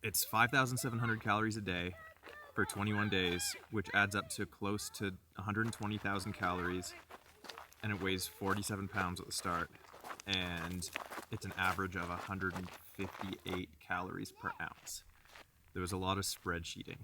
It's 5,700 calories a day for 21 days, which adds up to close to 120,000 calories, and it weighs 47 pounds at the start, and it's an average of 158 calories per ounce. There was a lot of spreadsheeting.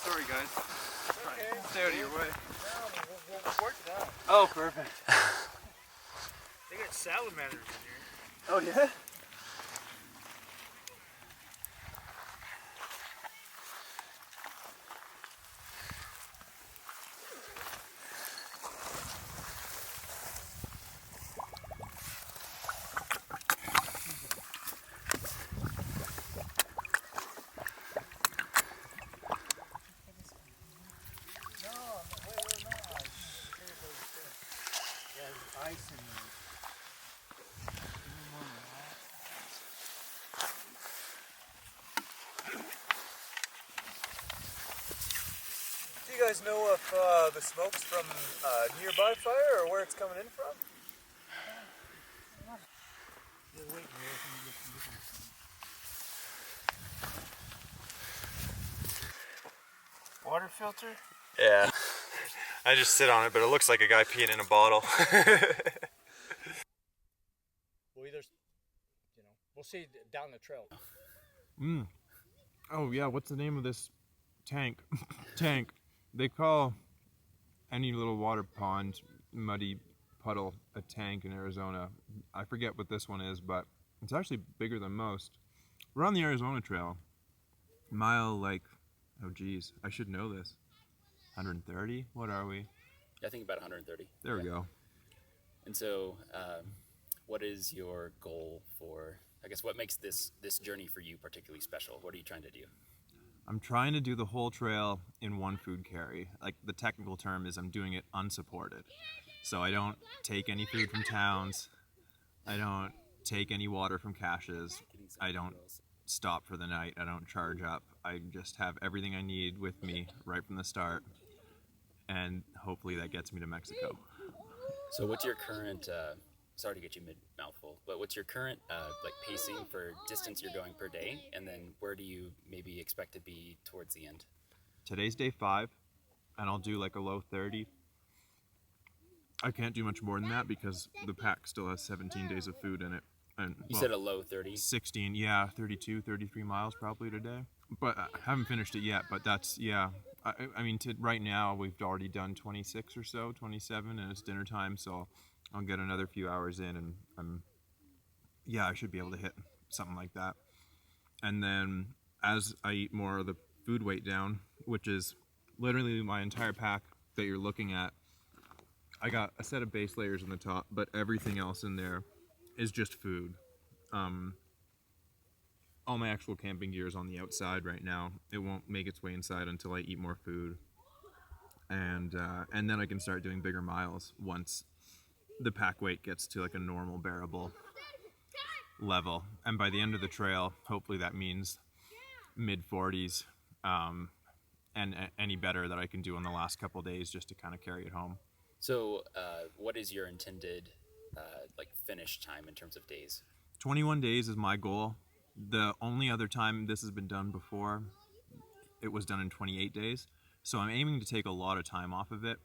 Sorry guys. Okay. Stay out of your way. We'll work it out. Oh, perfect. They got salamanders in here. Oh yeah? Ice in there. Do you guys know if the smoke's from a nearby fire or where it's coming in from? Water filter? Yeah. I just sit on it, but it looks like a guy peeing in a bottle. We'll either, we'll see down the trail. Oh yeah, what's the name of this tank? Tank. They call any little water pond, muddy puddle, a tank in Arizona. I forget what this one is, but it's actually bigger than most. We're on the Arizona Trail. Mile oh geez, I should know this. 130? What are we? I think about 130. There we go. And so, what is your goal for, I guess, what makes this journey for you particularly special? What are you trying to do? I'm trying to do the whole trail in one food carry. Like the technical term is I'm doing it unsupported. So I don't take any food from towns. I don't take any water from caches. I don't stop for the night. I don't charge up. I just have everything I need with me right from the start. And hopefully that gets me to Mexico. So what's your current, sorry to get you mid-mouthful, but what's your current pacing for distance you're going per day? And then where do you maybe expect to be towards the end? Today's day 5, and I'll do like a low 30. I can't do much more than that because the pack still has 17 days of food in it. And You said a low 30? 16, yeah, 32, 33 miles probably today. But I haven't finished it yet, but that's, yeah. I mean, right now we've already done 26 or so, 27, and it's dinner time, so I'll get another few hours in, and I should be able to hit something like that. And then as I eat more of the food weight down, which is literally my entire pack that you're looking at, I got a set of base layers in the top, but everything else in there is just food. All my actual camping gear is on the outside right now. It won't make its way inside until I eat more food. And then I can start doing bigger miles once the pack weight gets to like a normal bearable level. And by the end of the trail, hopefully that means mid 40s, and any better that I can do in the last couple days just to kind of carry it home. So what is your intended finish time in terms of days? 21 days is my goal. The only other time this has been done before, it was done in 28 days. So I'm aiming to take a lot of time off of it.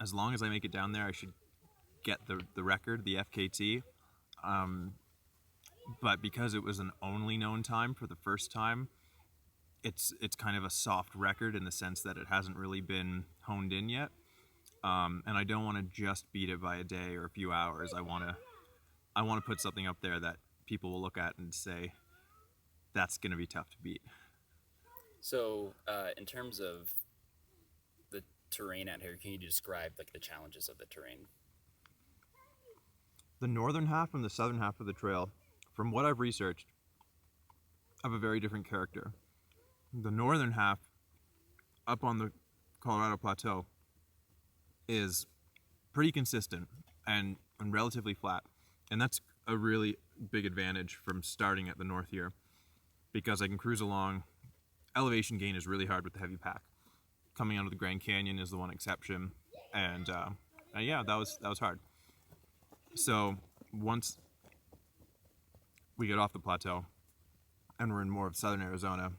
As long as I make it down there, I should get the record, the FKT. But because it was an only known time for the first time, it's kind of a soft record in the sense that it hasn't really been honed in yet. And I don't want to just beat it by a day or a few hours. I want to put something up there that people will look at and say, that's going to be tough to beat. So in terms of the terrain out here, can you describe the challenges of the terrain? The northern half and the southern half of the trail, from what I've researched, have a very different character. The northern half, up on the Colorado Plateau, is pretty consistent and relatively flat. And that's a really big advantage from starting at the north here, because I can cruise along. Elevation gain is really hard with the heavy pack. Coming out of the Grand Canyon is the one exception, and yeah, that was hard. So once we get off the plateau and we're in more of southern Arizona,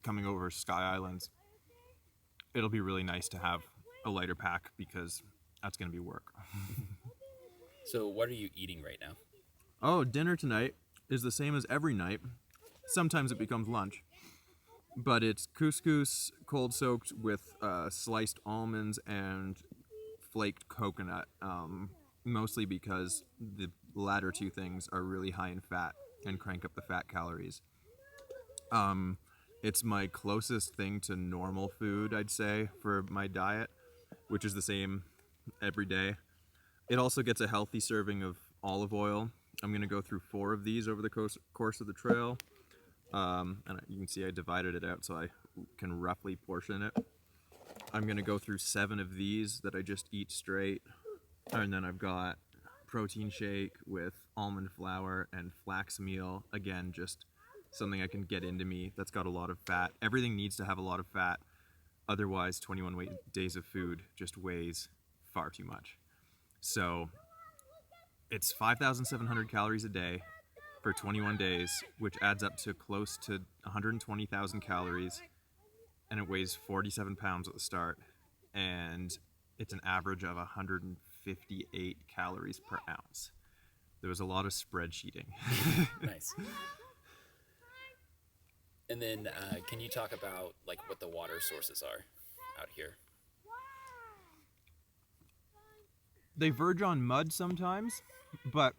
coming over Sky Islands, it'll be really nice to have a lighter pack, because that's going to be work. So what are you eating right now? Oh, dinner tonight is the same as every night. Sometimes it becomes lunch. But it's couscous cold soaked with sliced almonds and flaked coconut, mostly because the latter two things are really high in fat and crank up the fat calories. It's my closest thing to normal food, I'd say, for my diet, which is the same every day. It also gets a healthy serving of olive oil. I'm going to go through 4 of these over the course of the trail. And you can see I divided it out so I can roughly portion it. I'm going to go through 7 of these that I just eat straight. And then I've got protein shake with almond flour and flax meal. Again, just something I can get into me that's got a lot of fat. Everything needs to have a lot of fat. Otherwise, 21 days of food just weighs far too much. So it's 5,700 calories a day for 21 days, which adds up to close to 120,000 calories, and it weighs 47 pounds at the start, and it's an average of 158 calories per ounce. There was a lot of spreadsheeting. Nice. And then can you talk about like what the water sources are out here? They verge on mud sometimes, but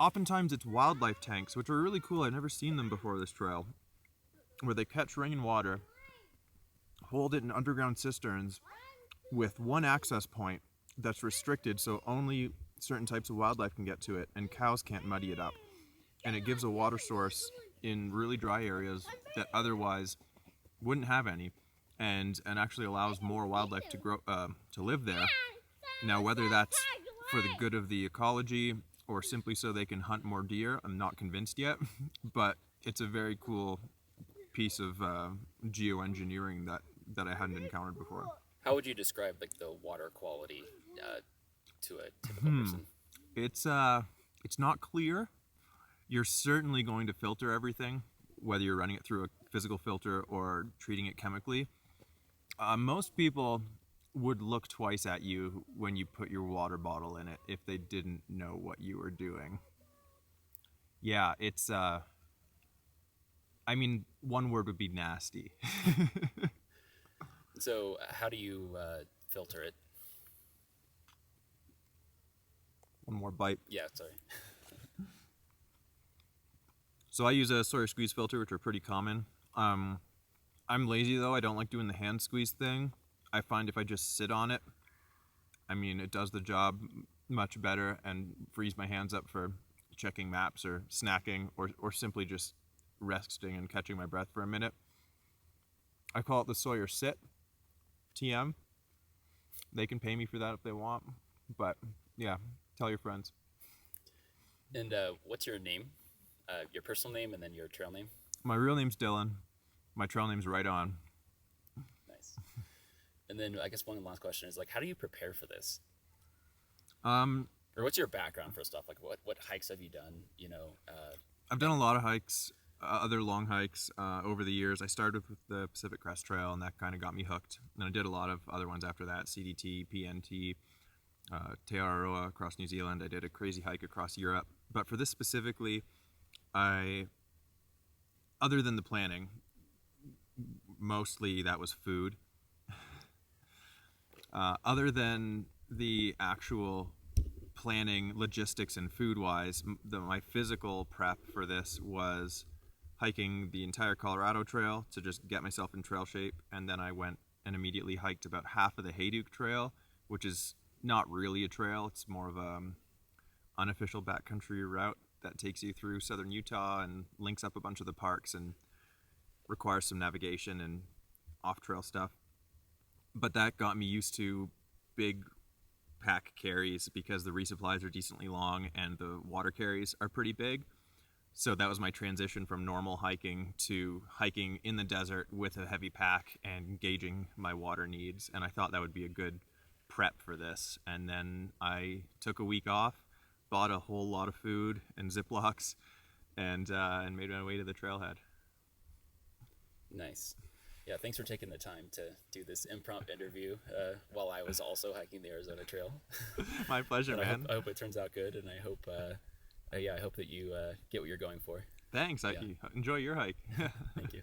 oftentimes it's wildlife tanks, which are really cool. I've never seen them before this trail, where they catch rainwater, hold it in underground cisterns with one access point that's restricted, so only certain types of wildlife can get to it, and cows can't muddy it up. And it gives a water source in really dry areas that otherwise wouldn't have any, and actually allows more wildlife to grow, to live there. Now, whether that's for the good of the ecology or simply so they can hunt more deer, I'm not convinced yet, but it's a very cool piece of geoengineering that I hadn't encountered before. How would you describe like the water quality to a typical person? It's not clear. You're certainly going to filter everything, whether you're running it through a physical filter or treating it chemically. Most people would look twice at you when you put your water bottle in it if they didn't know what you were doing. Yeah, it's I mean, one word would be nasty. So how do you filter it? One more bite. Yeah, sorry. So I use a Sawyer squeeze filter, which are pretty common. I'm lazy though. I don't like doing the hand squeeze thing. I find if I just sit on it, I mean, it does the job much better and frees my hands up for checking maps or snacking or simply just resting and catching my breath for a minute. I call it the Sawyer Sit, TM. They can pay me for that if they want, but yeah, tell your friends. And what's your name? Your personal name and then your trail name? My real name's Dylan. My trail name's Right On. Nice. And then I guess one last question is like, how do you prepare for this? Or what's your background for stuff? Like what hikes have you done? You know, I've done a lot of hikes, other long hikes over the years. I started with the Pacific Crest Trail, and that kind of got me hooked. And I did a lot of other ones after that, CDT, PNT, Te Araroa across New Zealand. I did a crazy hike across Europe. But for this specifically, other than the planning, mostly that was food. Other than the actual planning, logistics, and food-wise, my physical prep for this was hiking the entire Colorado Trail to just get myself in trail shape, and then I went and immediately hiked about half of the Hayduke Trail, which is not really a trail. It's more of a unofficial backcountry route that takes you through southern Utah and links up a bunch of the parks, and requires some navigation and off-trail stuff. But that got me used to big pack carries because the resupplies are decently long and the water carries are pretty big. So that was my transition from normal hiking to hiking in the desert with a heavy pack and gauging my water needs. And I thought that would be a good prep for this. And then I took a week off, bought a whole lot of food and Ziplocs, and made my way to the trailhead. Nice. Yeah, thanks for taking the time to do this impromptu interview while I was also hiking the Arizona Trail. My pleasure, man. I hope it turns out good, and I hope I hope that you get what you're going for. Thanks. Yeah. Enjoy your hike. Thank you.